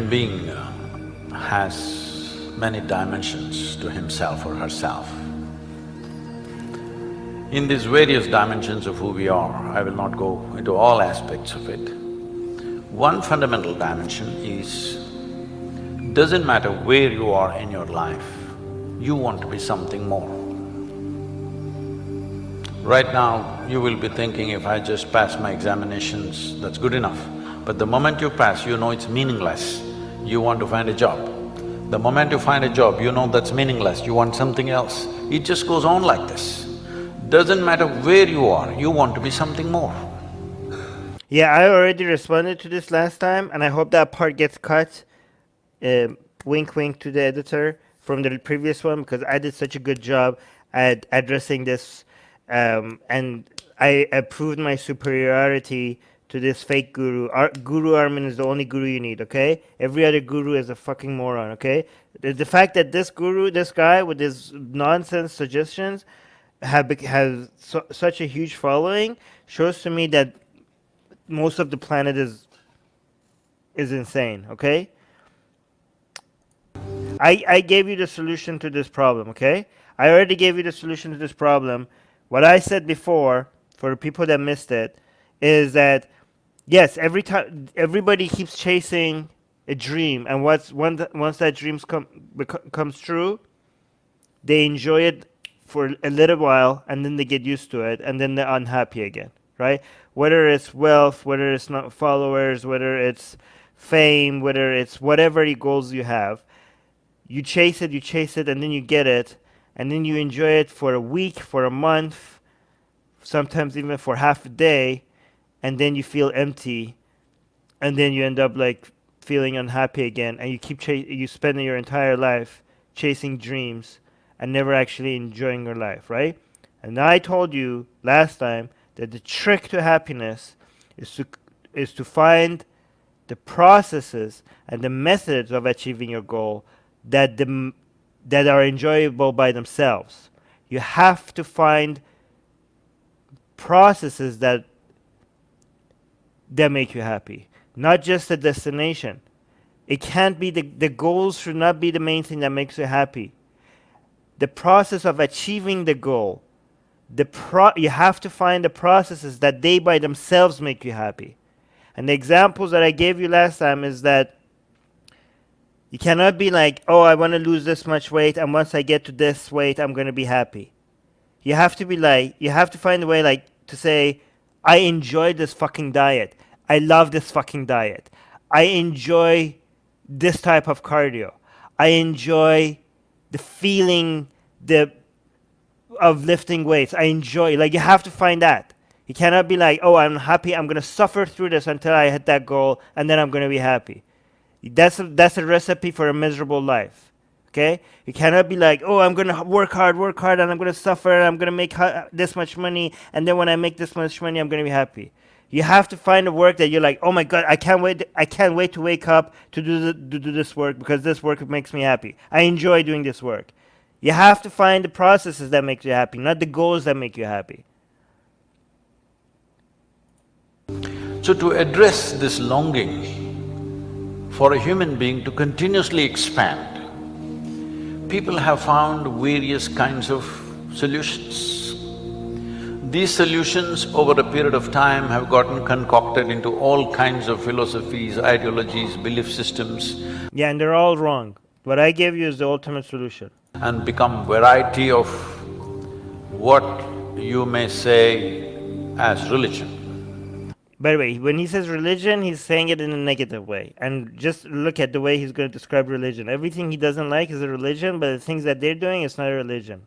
human being has many dimensions to himself or herself. In these various dimensions of who we are, I will not go into all aspects of it. One fundamental dimension is, doesn't matter where you are in your life, you want to be something more. Right now, you will be thinking, if I just pass my examinations, that's good enough. But the moment you pass, you know it's meaningless, you want to find a job. The moment you find a job, you know that's meaningless, you want something else. It just goes on like this. Doesn't matter where you are, you want to be something more. Yeah, I already responded to this last time, and I hope that part gets cut. Wink wink to the editor from the previous one, because I did such a good job at addressing this, and I proved my superiority to this fake guru. Guru Armin is the only guru you need, okay? Every other guru is a fucking moron, okay? The fact that this guru, this guy with his nonsense suggestions has such a huge following shows to me that most of the planet is insane, okay? I gave you the solution to this problem, okay? I already gave you the solution to this problem. What I said before, for the people that missed it, is that yes, every time everybody keeps chasing a dream, and once that dream comes true, they enjoy it for a little while, and then they get used to it, and then they're unhappy again, right? Whether it's wealth, whether it's not followers, whether it's fame, whether it's whatever goals you have, you chase it, and then you get it, and then you enjoy it for a week, for a month, sometimes even for half a day, and then you feel empty, and then you end up like feeling unhappy again, and you spend your entire life chasing dreams and never actually enjoying your life, right? And I told you last time that the trick to happiness is to find the processes and the methods of achieving your goal that are enjoyable by themselves. You have to find processes that make you happy, not just the destination. It can't be the goals should not be the main thing that makes you happy. The process of achieving the goal, you have to find the processes that they by themselves make you happy. And the examples that I gave you last time is that you cannot be like, oh, I want to lose this much weight, and once I get to this weight, I'm going to be happy. You have to find a way like to say, I enjoy this fucking diet. I love this fucking diet. I enjoy this type of cardio. I enjoy the feeling of lifting weights. I enjoy, like, you have to find that. You cannot be like, oh, I'm happy, I'm going to suffer through this until I hit that goal, and then I'm going to be happy. That's a recipe for a miserable life. Okay? You cannot be like, oh, I'm going to work hard, and I'm going to suffer, and I'm going to make this much money, and then when I make this much money, I'm going to be happy. You have to find a work that you're like, oh my God, I can't wait to wake up to do this work, because this work makes me happy. I enjoy doing this work. You have to find the processes that make you happy, not the goals that make you happy. So to address this longing for a human being to continuously expand, people have found various kinds of solutions. These solutions over a period of time have gotten concocted into all kinds of philosophies, ideologies, belief systems. Yeah, and they're all wrong. What I gave you is the ultimate solution. And become variety of what you may say as religion. By the way, when he says religion, he's saying it in a negative way. And just look at the way he's going to describe religion. Everything he doesn't like is a religion, but the things that they're doing is not a religion.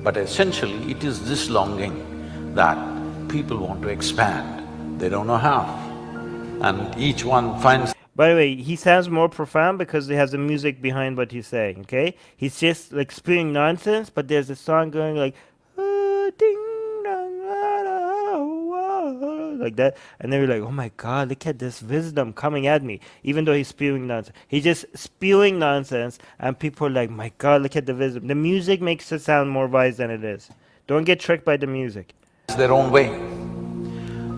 But essentially, it is this longing that people want to expand. They don't know how. And each one finds… By the way, he sounds more profound because he has the music behind what he's saying, okay? He's just like spewing nonsense, but there's a song going like, ding dong, like that, and then we're like, oh my God, look at this wisdom coming at me, even though he's spewing nonsense. He's just spewing nonsense, and people are like, my God, look at the wisdom. The music makes it sound more wise than it is. Don't get tricked by the music. Their own way.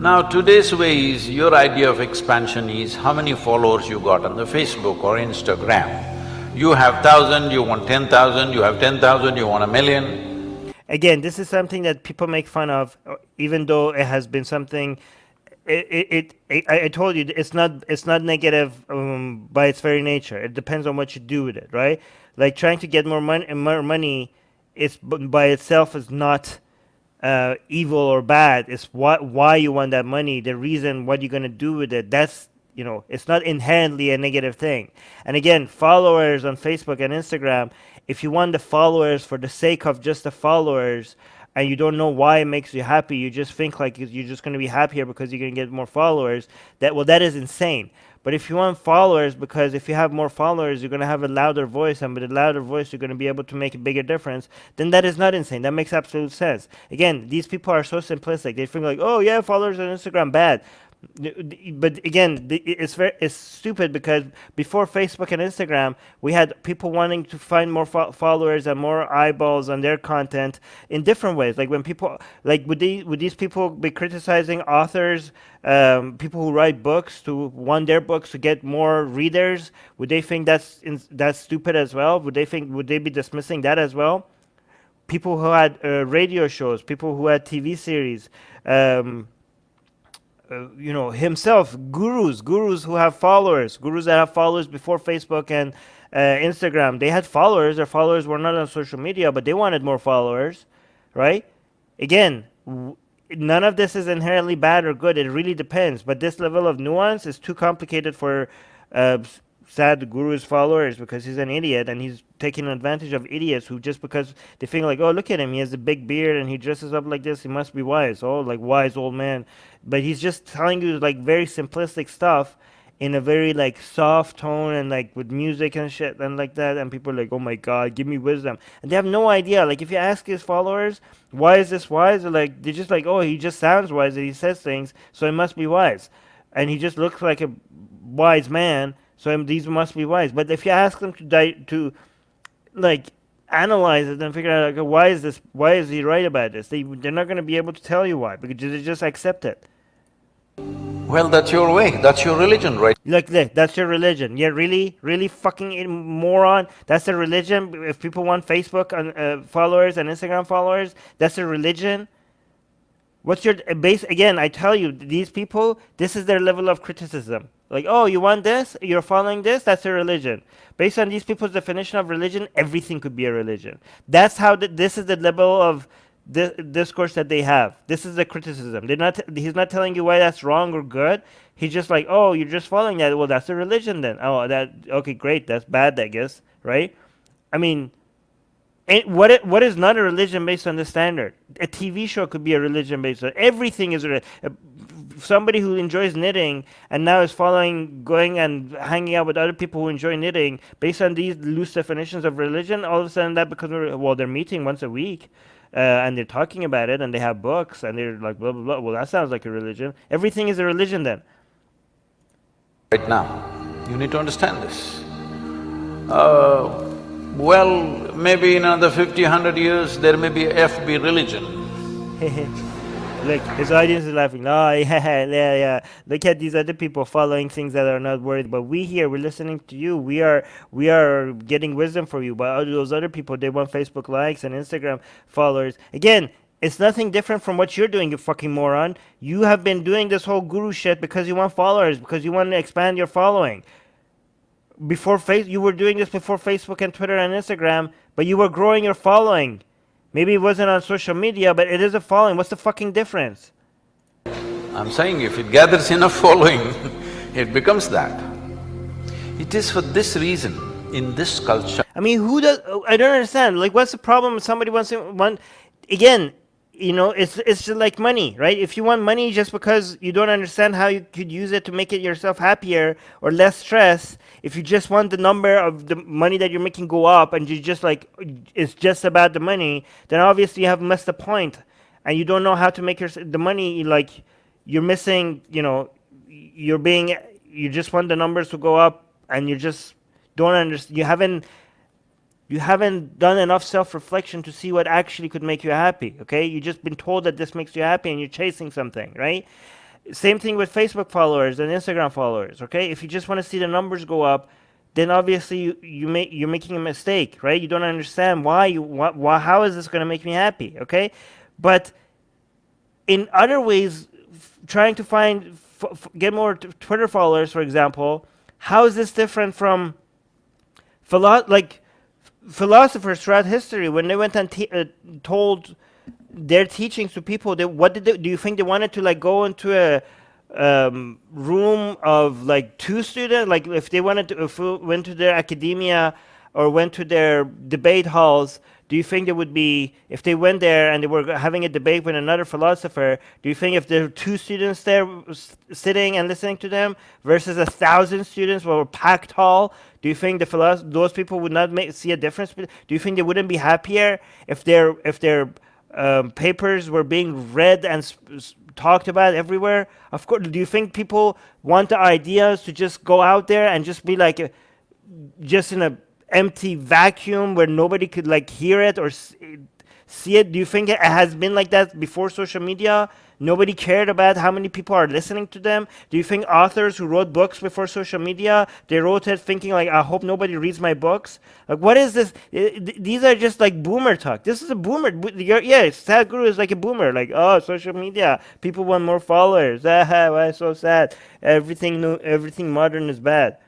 Now today's way is, your idea of expansion is how many followers you got on the Facebook or Instagram. You have 1,000, you want 10,000, you have 10,000, you want 1,000,000. Again, this is something that people make fun of, even though it has been something. I told you it's not negative by its very nature. It depends on what you do with it, right? Like trying to get more money, it's by itself is not evil or bad. It's why you want that money, the reason, what you're gonna do with it. That's, it's not inherently a negative thing. And again, followers on Facebook and Instagram, if you want the followers for the sake of just the followers, and you don't know why it makes you happy, you just think like you're just going to be happier because you're going to get more followers, that is insane. But if you want followers, because if you have more followers, you're going to have a louder voice, and with a louder voice, you're going to be able to make a bigger difference, then that is not insane. That makes absolute sense. Again, these people are so simplistic. They think like, oh yeah, followers on Instagram, bad. But again, it's stupid, because before Facebook and Instagram, we had people wanting to find more followers and more eyeballs on their content in different ways. Like when people, like would these people be criticizing authors, people who write books, to want their books to get more readers? Would they think that's stupid as well? Would they be dismissing that as well? People who had radio shows, people who had TV series. Himself, gurus who have followers, gurus that have followers before Facebook and Instagram. They had followers. Their followers were not on social media, but they wanted more followers, right? Again, none of this is inherently bad or good. It really depends. But this level of nuance is too complicated for Sadhguru's followers, because he's an idiot and he's taking advantage of idiots who, just because they think like, oh, look at him, he has a big beard and he dresses up like this, he must be wise. Oh, like wise old man. But he's just telling you like very simplistic stuff in a very like soft tone and like with music and shit and like that, and people are like, oh my god, give me wisdom. And they have no idea. Like if you ask his followers, why is this wise? They're just like, oh, he just sounds wise and he says things, so he must be wise. And he just looks like a wise man, so these must be wise. But if you ask them to like analyze it and figure out like, why is he right about this, they're not going to be able to tell you why, because they just accept it. Well, that's your way, that's your religion, right? Like that's your religion. Yeah, really fucking moron. That's a religion. If people want Facebook followers and Instagram followers, that's a religion. What's your base? Again, I tell you, these people, this is their level of criticism. Like, oh, you want this? You're following this? That's a religion. Based on these people's definition of religion, everything could be a religion. That's how this is the level of discourse that they have. This is the criticism. He's not telling you why that's wrong or good. He's just like, oh, you're just following that. Well, that's a religion then. Oh, okay, great. That's bad, I guess, right? I mean, what is not a religion based on the standard? A TV show could be a religion based on everything. Somebody who enjoys knitting and now is going and hanging out with other people who enjoy knitting based on these loose definitions of religion, all of a sudden that becomes, they're meeting once a week and they're talking about it and they have books and they're like blah blah blah. Well, that sounds like a religion. Everything is a religion then. Right now, you need to understand this. Well, maybe in another 50, 100 years, there may be a FB religion. Look, his audience is laughing. Oh, yeah. Look at these other people following things that are not worthy. But we're listening to you. We are getting wisdom for you. But all those other people, they want Facebook likes and Instagram followers. Again, it's nothing different from what you're doing, you fucking moron. You have been doing this whole guru shit because you want followers, because you want to expand your following. You were doing this before Facebook and Twitter and Instagram, but you were growing your following. Maybe it wasn't on social media, but it is a following. What's the fucking difference? I'm saying if it gathers enough following, it becomes that. It is for this reason, in this culture. I mean, I don't understand. Like, what's the problem if somebody again, it's just like money, right? If you want money just because you don't understand how you could use it to make it yourself happier or less stress, if you just want the number of the money that you're making go up and you just like, it's just about the money, then obviously you have missed the point and you don't know how to make the money, like, you're missing, you just want the numbers to go up and you just don't understand, you haven't done enough self-reflection to see what actually could make you happy, okay? You've just been told that this makes you happy and you're chasing something, right? Same thing with Facebook followers and Instagram followers. Okay, if you just want to see the numbers go up, then obviously you're making a mistake, right? You don't understand why how is this going to make me happy? Okay, but in other ways, trying to find get more Twitter followers, for example, how is this different from like philosophers throughout history when they went and told their teachings to people? What did do you think they wanted to like go into a room of like two students? Like if they wanted to, if we went to their academia or went to their debate halls, do you think there would be, if they went there and they were having a debate with another philosopher, do you think if there were two students there sitting and listening to them versus 1,000 students who were packed hall, do you think those people would not see a difference? Do you think they wouldn't be happier if their papers were being read and talked about everywhere? Of course. Do you think people want the ideas to just go out there and just be like just in a empty vacuum where nobody could like hear it or see it? Do you think it has been like that before social media? Nobody cared about how many people are listening to them. Do you think authors who wrote books before social media, they wrote it thinking like, I hope nobody reads my books? Like, what is this? These are just like boomer talk. This is a boomer. Yeah, Sadhguru is like a boomer. Like, oh, social media, people want more followers. Why so sad? Everything new, everything modern is bad.